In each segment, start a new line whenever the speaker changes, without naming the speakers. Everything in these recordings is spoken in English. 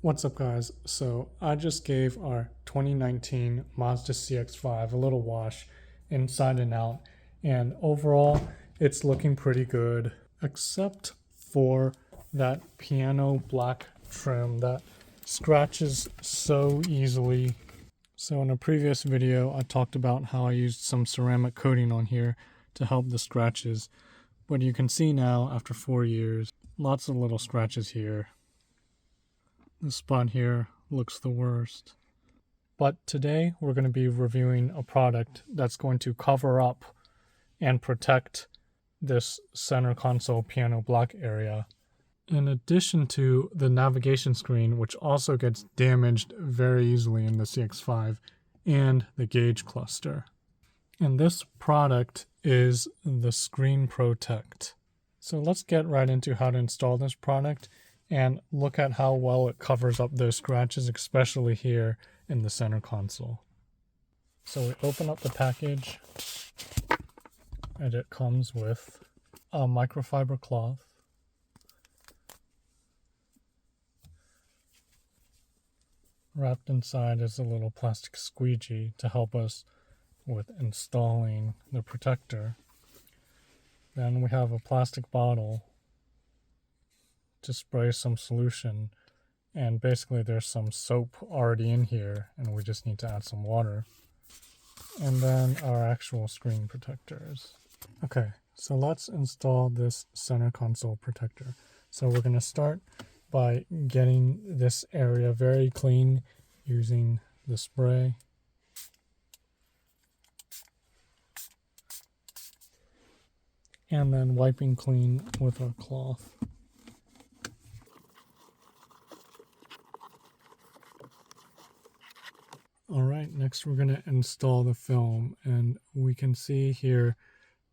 What's up guys? So I just gave our 2019 Mazda Cx-5 a little wash inside and out, and overall it's looking pretty good except for that piano black trim that scratches so easily. So in a previous video I talked about how I used some ceramic coating on here to help the scratches, but you can see now after 4 years lots of little scratches here. This spot here looks the worst. But today we're going to be reviewing a product that's going to cover up and protect this center console piano black area. In addition to the navigation screen, which also gets damaged very easily in the Cx-5, and the gauge cluster. And this product is the Screen Protech. So let's get right into how to install this product and look at how well it covers up those scratches, especially here in the center console. So we open up the package and it comes with a microfiber cloth, wrapped inside is a little plastic squeegee to help us with installing the protector. Then we have a plastic bottle to spray some solution, and basically there's some soap already in here and we just need to add some water, and then our actual screen protectors. Okay, so let's install this center console protector. So we're going to start by getting this area very clean using the spray. And then wiping clean with our cloth. Alright, next we're going to install the film, and we can see here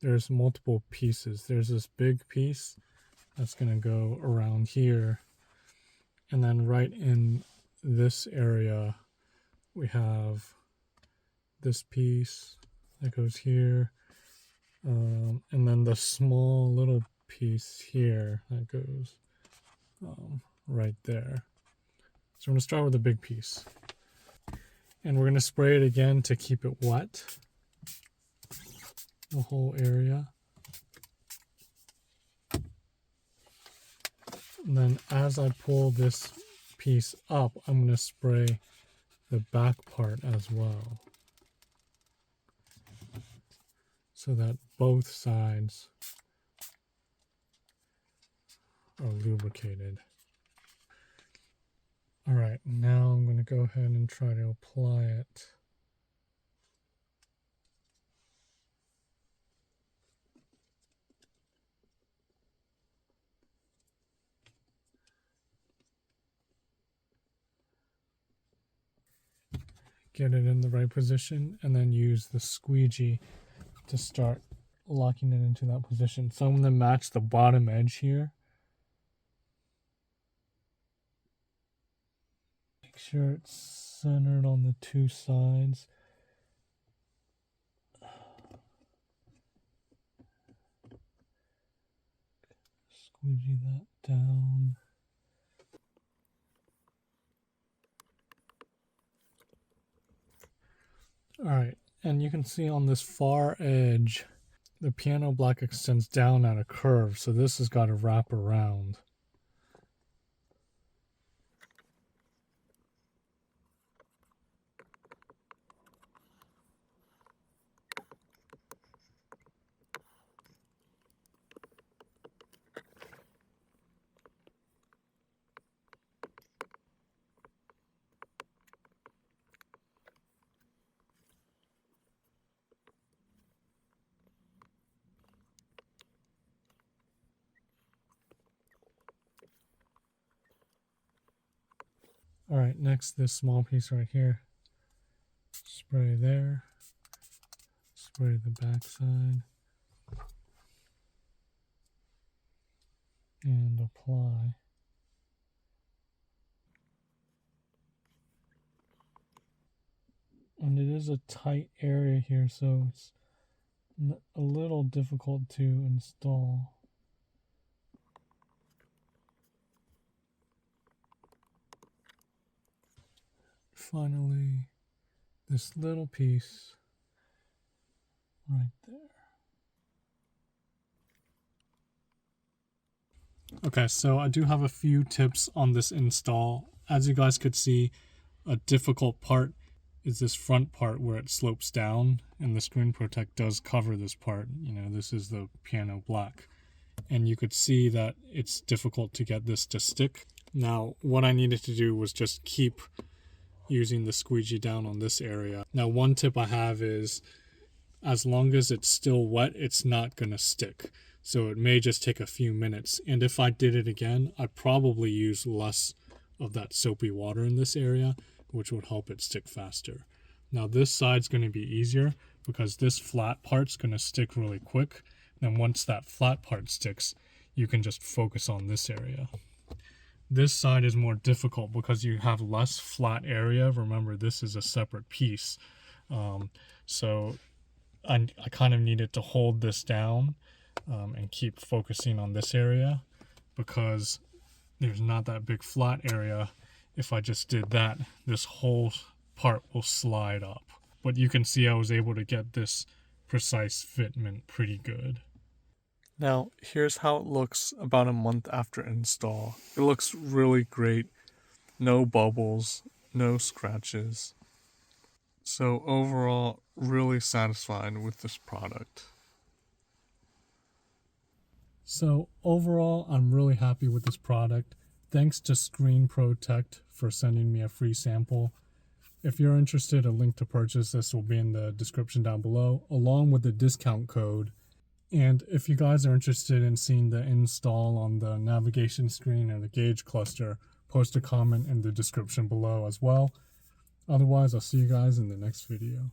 there's multiple pieces. There's this big piece that's going to go around here, and then right in this area we have this piece that goes here, and then the small little piece here that goes right there. So we're going to start with the big piece. And we're going to spray it again to keep it wet, the whole area. And then as I pull this piece up, I'm going to spray the back part as well, so that both sides are lubricated. Alright, now I'm going to go ahead and try to apply it. Get it in the right position, and then use the squeegee to start locking it into that position. So I'm going to match the bottom edge here. Make sure it's centered on the two sides. Squeegee that down. Alright, and you can see on this far edge, the piano black extends down at a curve, so this has got to wrap around. Alright, next this small piece right here. Spray there. Spray the back side. And apply. And it is a tight area here, so it's a little difficult to install. finally this little piece right there. Okay, so I do have a few tips on this install. As you guys could see, a difficult part is this front part where it slopes down, and the Screen Protech does cover this part. You know, this is the piano black. And you could see that it's difficult to get this to stick. Now, what I needed to do was just keep using the squeegee down on this area. Now, one tip I have is, as long as it's still wet, it's not going to stick. So it may just take a few minutes. And if I did it again, I'd probably use less of that soapy water in this area, which would help it stick faster. Now this side's going to be easier because this flat part's going to stick really quick. Then once that flat part sticks, you can just focus on this area. This side is more difficult because you have less flat area. Remember, this is a separate piece. So I kind of needed to hold this down and keep focusing on this area because there's not that big flat area. If I just did that, this whole part will slide up. But you can see I was able to get this precise fitment pretty good. Now, here's how it looks about a month after install. It looks really great. No bubbles, no scratches. So overall, really satisfied with this product. So overall, I'm really happy with this product. Thanks to Screen Protech for sending me a free sample. If you're interested, a link to purchase this will be in the description down below, along with the discount code. And if you guys are interested in seeing the install on the navigation screen or the gauge cluster, post a comment in the description below as well. Otherwise, I'll see you guys in the next video.